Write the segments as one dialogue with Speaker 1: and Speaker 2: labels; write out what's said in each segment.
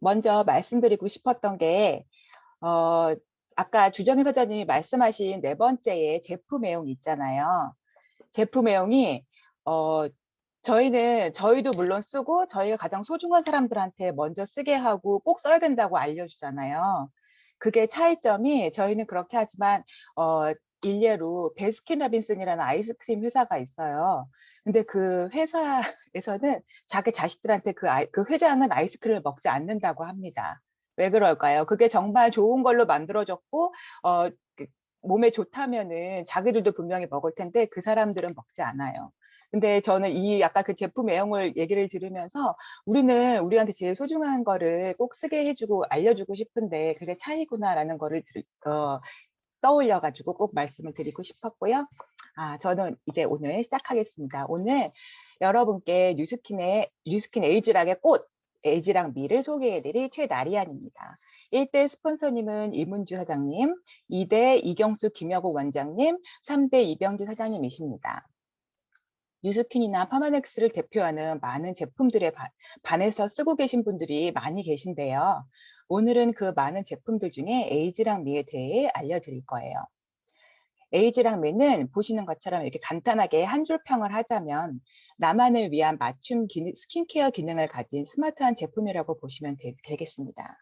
Speaker 1: 먼저 말씀드리고 싶었던 게, 어, 아까 주정희 사장님이 말씀하신 네 번째의 제품 애용 있잖아요. 제품 애용이, 어, 저희도 물론 쓰고, 저희가 가장 소중한 사람들한테 먼저 쓰게 하고 꼭 써야 된다고 알려주잖아요. 그게 차이점이 저희는 그렇게 하지만, 어, 일례로 베스킨라빈슨이라는 아이스크림 회사가 있어요. 근데 그 회사에서는 자기 자식들한테 그 회장은 아이스크림을 먹지 않는다고 합니다. 왜 그럴까요? 그게 정말 좋은 걸로 만들어졌고, 그 몸에 좋다면은 자기들도 분명히 먹을 텐데 그 사람들은 먹지 않아요. 근데 저는 아까 그 제품 애용을 얘기를 들으면서 우리는 우리한테 제일 소중한 거를 꼭 쓰게 해주고 알려주고 싶은데 그게 차이구나라는 거를 떠올려가지고 꼭 말씀을 드리고 싶었고요. 저는 이제 오늘 시작하겠습니다. 오늘 여러분께 뉴스킨 에이지락의 꽃, 에이지락 미를 소개해드릴 최나리안입니다. 1대 스폰서님은 이문주 사장님, 2대 이경수 김여국 원장님, 3대 이병지 사장님이십니다. 뉴스킨이나 파마넥스를 대표하는 많은 제품들에 반해서 쓰고 계신 분들이 많이 계신데요. 오늘은 그 많은 제품들 중에 에이지랑 미에 대해 알려드릴 거예요. 에이지랑 미는 보시는 것처럼 이렇게 간단하게 한 줄 평을 하자면 나만을 위한 맞춤 스킨케어 기능을 가진 스마트한 제품이라고 보시면 되겠습니다.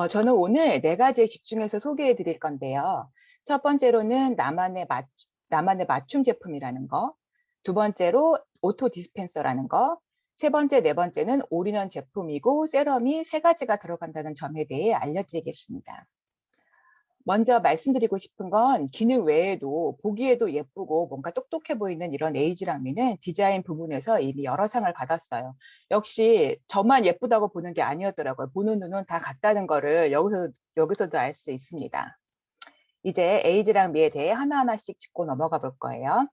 Speaker 1: 저는 오늘 네 가지에 집중해서 소개해 드릴 건데요. 첫 번째로는 나만의 맞춤 제품이라는 거, 두 번째로 오토 디스펜서라는 거, 세 번째, 네 번째는 올인원 제품이고 세럼이 세 가지가 들어간다는 점에 대해 알려드리겠습니다. 먼저 말씀드리고 싶은 건 기능 외에도 보기에도 예쁘고 뭔가 똑똑해 보이는 이런 에이지랑미는 디자인 부분에서 이미 여러 상을 받았어요. 역시 저만 예쁘다고 보는 게 아니었더라고요. 보는 눈은 다 같다는 거를 여기서도 알 수 있습니다. 이제 에이지랑미에 대해 하나하나씩 짚고 넘어가 볼 거예요.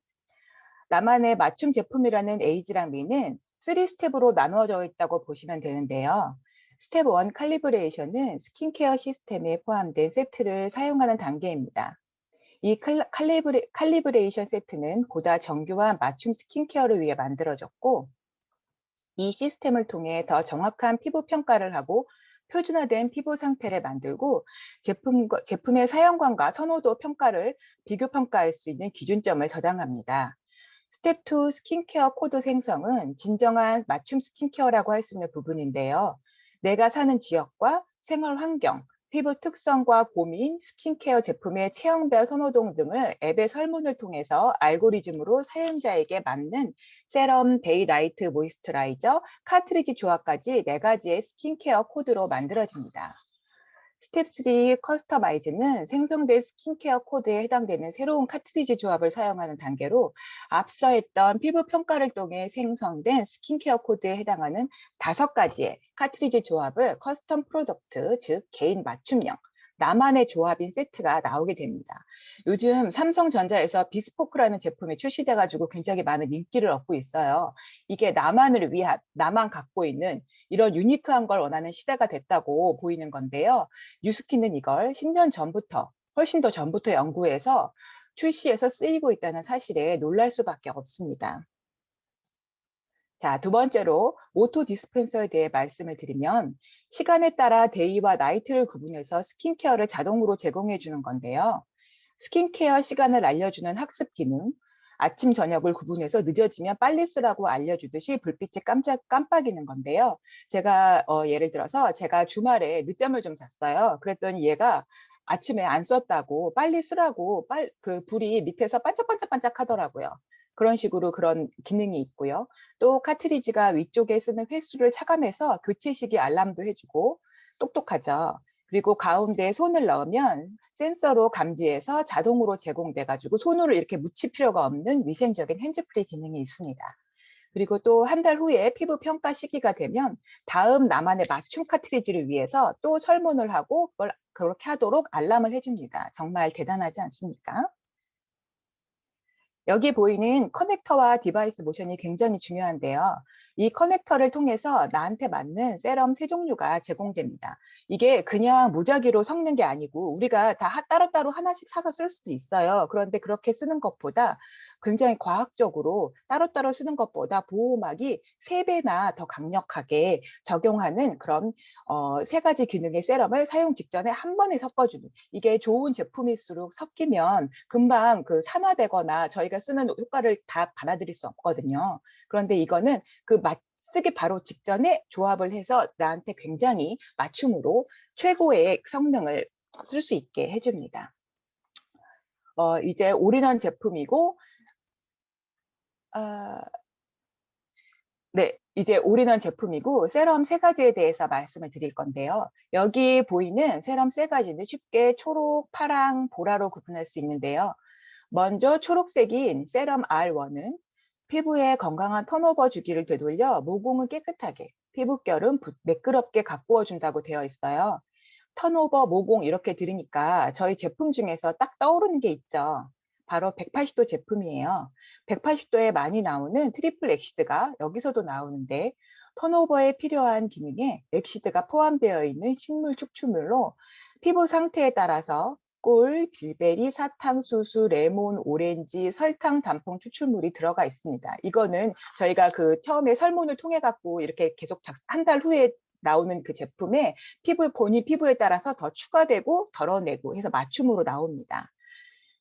Speaker 1: 나만의 맞춤 제품이라는 에이지랑미는 3스텝으로 나누어져 있다고 보시면 되는데요. 스텝 1 칼리브레이션은 스킨케어 시스템에 포함된 세트를 사용하는 단계입니다. 이 칼리브레이션 세트는 보다 정교한 맞춤 스킨케어를 위해 만들어졌고, 이 시스템을 통해 더 정확한 피부 평가를 하고 표준화된 피부 상태를 만들고 제품의 사용감과 선호도 평가를 비교 평가할 수 있는 기준점을 저장합니다. 스텝 2 스킨케어 코드 생성은 진정한 맞춤 스킨케어라고 할 수 있는 부분인데요. 내가 사는 지역과 생활 환경, 피부 특성과 고민, 스킨케어 제품의 체형별 선호도 등을 앱의 설문을 통해서 알고리즘으로 사용자에게 맞는 세럼, 데이 나이트 모이스처라이저, 카트리지 조합까지 네 가지의 스킨케어 코드로 만들어집니다. 스텝 3 커스터마이즈는 생성된 스킨케어 코드에 해당되는 새로운 카트리지 조합을 사용하는 단계로 앞서 했던 피부 평가를 통해 생성된 스킨케어 코드에 해당하는 5가지의 카트리지 조합을 커스텀 프로덕트, 즉 개인 맞춤형, 나만의 조합인 세트가 나오게 됩니다. 요즘 삼성전자에서 비스포크라는 제품이 출시돼 가지고 굉장히 많은 인기를 얻고 있어요. 이게 나만을 위한, 나만 갖고 있는 이런 유니크한 걸 원하는 시대가 됐다고 보이는 건데요. 뉴스킨은 이걸 10년 전부터, 훨씬 더 전부터 연구해서 출시해서 쓰이고 있다는 사실에 놀랄 수밖에 없습니다. 자, 두 번째로 오토 디스펜서에 대해 말씀을 드리면 시간에 따라 데이와 나이트를 구분해서 스킨케어를 자동으로 제공해 주는 건데요. 스킨케어 시간을 알려주는 학습 기능, 아침, 저녁을 구분해서 늦어지면 빨리 쓰라고 알려주듯이 불빛이 깜빡이는 건데요. 예를 들어서 제가 주말에 늦잠을 좀 잤어요. 그랬더니 얘가 아침에 안 썼다고 빨리 쓰라고 그 불이 밑에서 반짝반짝반짝 하더라고요. 그런 식으로 그런 기능이 있고요. 또 카트리지가 위쪽에 쓰는 횟수를 차감해서 교체 시기 알람도 해주고 똑똑하죠. 그리고 가운데에 손을 넣으면 센서로 감지해서 자동으로 제공돼 가지고 손으로 이렇게 묻힐 필요가 없는 위생적인 핸즈프리 기능이 있습니다. 그리고 또 한 달 후에 피부 평가 시기가 되면 다음 나만의 맞춤 카트리지를 위해서 또 설문을 하고 그걸 그렇게 하도록 알람을 해 줍니다. 정말 대단하지 않습니까? 여기 보이는 커넥터와 디바이스 모션이 굉장히 중요한데요. 이 커넥터를 통해서 나한테 맞는 세럼 세 종류가 제공됩니다. 이게 그냥 무작위로 섞는 게 아니고 우리가 다 따로따로 하나씩 사서 쓸 수도 있어요. 그런데 그렇게 쓰는 것보다 굉장히 과학적으로 따로따로 쓰는 것보다 보호막이 3배나 더 강력하게 적용하는 그런 3가지 기능의 세럼을 사용 직전에 한 번에 섞어주는, 이게 좋은 제품일수록 섞이면 금방 그 산화되거나 저희가 쓰는 효과를 다 받아들일 수 없거든요. 그런데 이거는 쓰기 바로 직전에 조합을 해서 나한테 굉장히 맞춤으로 최고의 성능을 쓸 수 있게 해 줍니다. 이제 올인원 제품이고, 아 네. 이제 올인원 제품이고 세럼 3가지에 대해서 말씀을 드릴 건데요. 여기 보이는 세럼 3가지는 쉽게 초록, 파랑, 보라로 구분할 수 있는데요. 먼저 초록색인 세럼 R1은 피부에 건강한 턴오버 주기를 되돌려 모공을 깨끗하게, 피부결은 매끄럽게 가꾸어 준다고 되어 있어요. 턴오버, 모공 이렇게 들으니까 저희 제품 중에서 딱 떠오르는 게 있죠. 바로 180도 제품이에요. 180도에 많이 나오는 트리플 엑시드가 여기서도 나오는데, 턴오버에 필요한 기능에 엑시드가 포함되어 있는 식물 축출물로 피부 상태에 따라서 꿀, 빌베리, 사탕수수, 레몬, 오렌지, 설탕, 단풍 추출물이 들어가 있습니다. 이거는 저희가 그 처음에 설문을 통해 갖고 이렇게 계속 한 달 후에 나오는 그 제품에 본인 피부에 따라서 더 추가되고 덜어내고 해서 맞춤으로 나옵니다.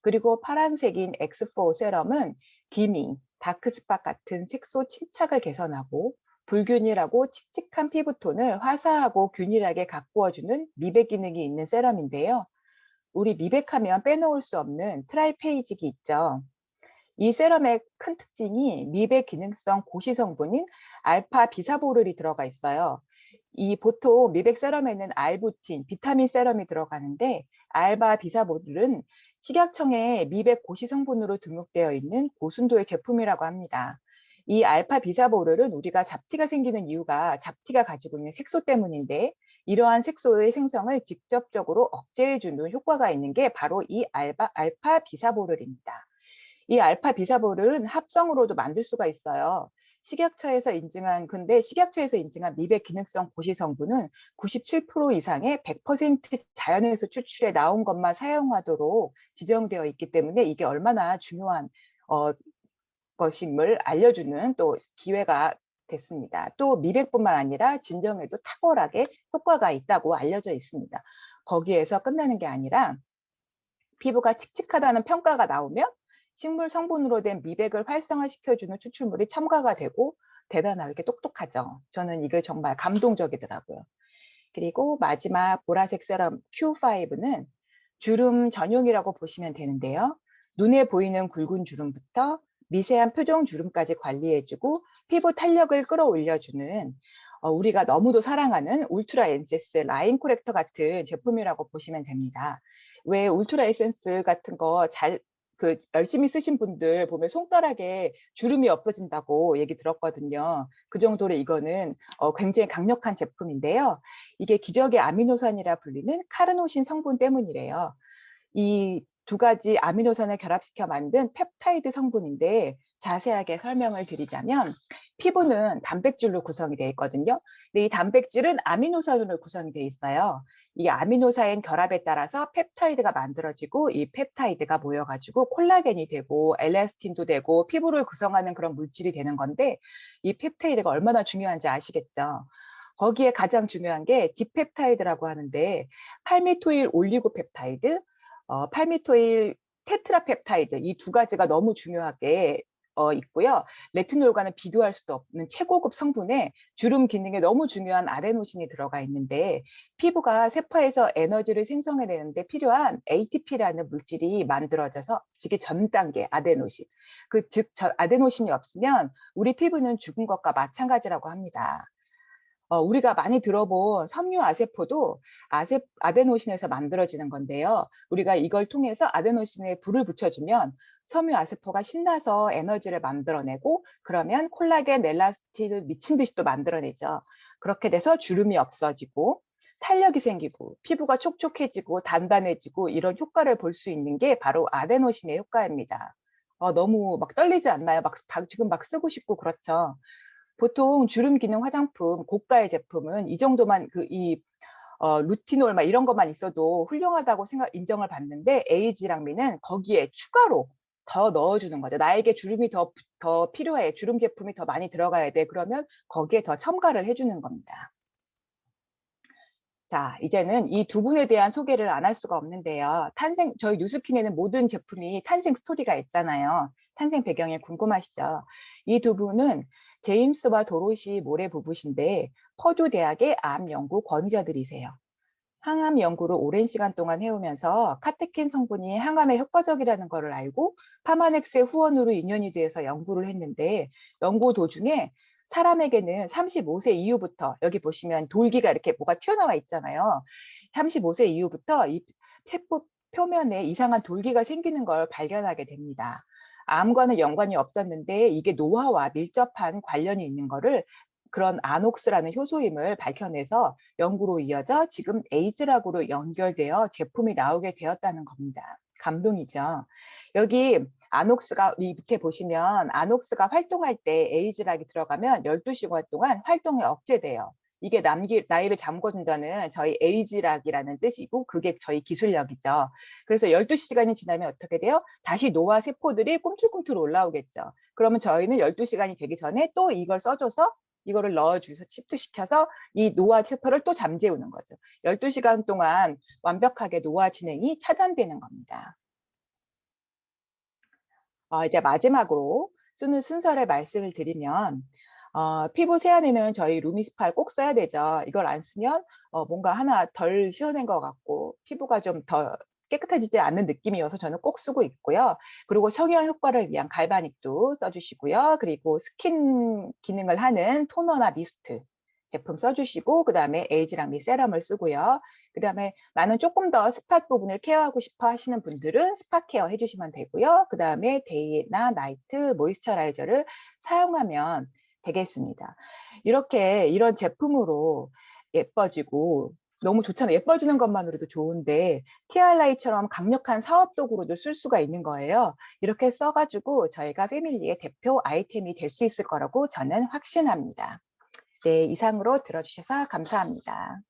Speaker 1: 그리고 파란색인 X4 세럼은 기미, 다크스팟 같은 색소 침착을 개선하고 불균일하고 칙칙한 피부톤을 화사하고 균일하게 가꾸어주는 미백 기능이 있는 세럼인데요. 우리 미백하면 빼놓을 수 없는 트라이페이직이 있죠. 이 세럼의 큰 특징이 미백 기능성 고시 성분인 알파 비사보롤이 들어가 있어요. 이 보통 미백 세럼에는 알부틴, 비타민 세럼이 들어가는데, 알바 비사보롤은 식약청에 미백 고시 성분으로 등록되어 있는 고순도의 제품이라고 합니다. 이 알파 비사보롤은 우리가 잡티가 생기는 이유가 잡티가 가지고 있는 색소 때문인데, 이러한 색소의 생성을 직접적으로 억제해주는 효과가 있는 게 바로 이 알파 비사보롤입니다. 이 알파 비사볼은 합성으로도 만들 수가 있어요. 식약처에서 인증한 미백 기능성 고시 성분은 97% 이상의 100% 자연에서 추출해 나온 것만 사용하도록 지정되어 있기 때문에 이게 얼마나 중요한 어, 것임을 알려주는 또 기회가 됐습니다. 또 미백뿐만 아니라 진정에도 탁월하게 효과가 있다고 알려져 있습니다. 거기에서 끝나는 게 아니라 피부가 칙칙하다는 평가가 나오면 식물 성분으로 된 미백을 활성화시켜주는 추출물이 첨가가 되고 대단하게 똑똑하죠. 저는 이게 정말 감동적이더라고요. 그리고 마지막 보라색 세럼 Q5는 주름 전용이라고 보시면 되는데요. 눈에 보이는 굵은 주름부터 미세한 표정 주름까지 관리해주고 피부 탄력을 끌어올려주는, 우리가 너무도 사랑하는 울트라 엔세스 라인 코렉터 같은 제품이라고 보시면 됩니다. 왜 울트라 에센스 같은 거 열심히 쓰신 분들 보면 손가락에 주름이 없어진다고 얘기 들었거든요. 그 정도로 이거는 굉장히 강력한 제품인데요. 이게 기적의 아미노산이라 불리는 카르노신 성분 때문이래요. 이 2가지 아미노산을 결합시켜 만든 펩타이드 성분인데, 자세하게 설명을 드리자면 피부는 단백질로 구성이 되어 있거든요. 근데 이 단백질은 아미노산으로 구성이 되어 있어요. 이 아미노산 결합에 따라서 펩타이드가 만들어지고 이 펩타이드가 모여 가지고 콜라겐이 되고 엘라스틴도 되고 피부를 구성하는 그런 물질이 되는 건데, 이 펩타이드가 얼마나 중요한지 아시겠죠? 거기에 가장 중요한 게 디펩타이드라고 하는데, 팔미토일 올리고펩타이드, 팔미토일 테트라펩타이드, 이 2가지가 너무 중요하게 있고요. 레티놀과는 비교할 수도 없는 최고급 성분에 주름 기능에 너무 중요한 아데노신이 들어가 있는데, 피부가 세포에서 에너지를 생성해내는데 필요한 ATP라는 물질이 만들어져서 지기 전 단계 아데노신. 즉 아데노신이 없으면 우리 피부는 죽은 것과 마찬가지라고 합니다. 우리가 많이 들어본 섬유아세포도 아데노신에서 만들어지는 건데요. 우리가 이걸 통해서 아데노신에 불을 붙여주면 섬유아세포가 신나서 에너지를 만들어내고, 그러면 콜라겐, 엘라스틴을 미친 듯이 또 만들어내죠. 그렇게 돼서 주름이 없어지고 탄력이 생기고 피부가 촉촉해지고 단단해지고 이런 효과를 볼 수 있는 게 바로 아데노신의 효과입니다. 너무 막 떨리지 않나요? 지금 막 쓰고 싶고 그렇죠. 보통 주름 기능 화장품, 고가의 제품은 이 정도만 루티놀 이런 것만 있어도 훌륭하다고 인정을 받는데, 에이지랑미는 거기에 추가로 더 넣어주는 거죠. 나에게 주름이 더 필요해. 주름 제품이 더 많이 들어가야 돼. 그러면 거기에 더 첨가를 해주는 겁니다. 자, 이제는 이 두 분에 대한 소개를 안 할 수가 없는데요. 저희 뉴스킨에는 모든 제품이 탄생 스토리가 있잖아요. 탄생 배경이 궁금하시죠? 이 두 분은 제임스와 도로시 모레 부부신데 퍼듀 대학의 암 연구 권위자들이세요. 항암 연구를 오랜 시간 동안 해오면서 카테킨 성분이 항암에 효과적이라는 것을 알고 파마넥스의 후원으로 인연이 돼서 연구를 했는데, 연구 도중에 사람에게는 35세 이후부터, 여기 보시면 돌기가 이렇게 뭐가 튀어나와 있잖아요. 35세 이후부터 이 세포 표면에 이상한 돌기가 생기는 걸 발견하게 됩니다. 암과는 연관이 없었는데 이게 노화와 밀접한 관련이 있는 거를, 그런 아녹스라는 효소임을 밝혀내서 연구로 이어져 지금 에이즈락으로 연결되어 제품이 나오게 되었다는 겁니다. 감동이죠. 여기 아녹스가, 이 밑에 보시면 아녹스가 활동할 때 에이즈락이 들어가면 12시간 동안 활동이 억제돼요. 이게 나이를 잠궈준다는 저희 에이즈락이라는 뜻이고, 그게 저희 기술력이죠. 그래서 12시간이 지나면 어떻게 돼요? 다시 노화 세포들이 꿈틀꿈틀 올라오겠죠. 그러면 저희는 12시간이 되기 전에 또 이걸 써줘서 이거를 넣어주서 침투시켜서 이 노화 세포를 또 잠재우는 거죠. 12시간 동안 완벽하게 노화 진행이 차단되는 겁니다. 이제 마지막으로 쓰는 순서를 말씀을 드리면, 피부 세안에는 저희 루미스파를 꼭 써야 되죠. 이걸 안 쓰면 뭔가 하나 덜 씻어낸 것 같고 피부가 좀 더 깨끗해지지 않는 느낌이어서 저는 꼭 쓰고 있고요. 그리고 성형 효과를 위한 갈바닉도 써주시고요. 그리고 스킨 기능을 하는 토너나 미스트 제품 써주시고, 그 다음에 에이지랑 미세럼을 쓰고요. 그 다음에 나는 조금 더 스팟 부분을 케어하고 싶어 하시는 분들은 스팟 케어 해주시면 되고요. 그 다음에 데이나 나이트 모이스처라이저를 사용하면 되겠습니다. 이렇게 이런 제품으로 예뻐지고 너무 좋잖아요. 예뻐지는 것만으로도 좋은데 TRI처럼 강력한 사업 도구로도 쓸 수가 있는 거예요. 이렇게 써가지고 저희가 패밀리의 대표 아이템이 될 수 있을 거라고 저는 확신합니다. 네, 이상으로 들어주셔서 감사합니다.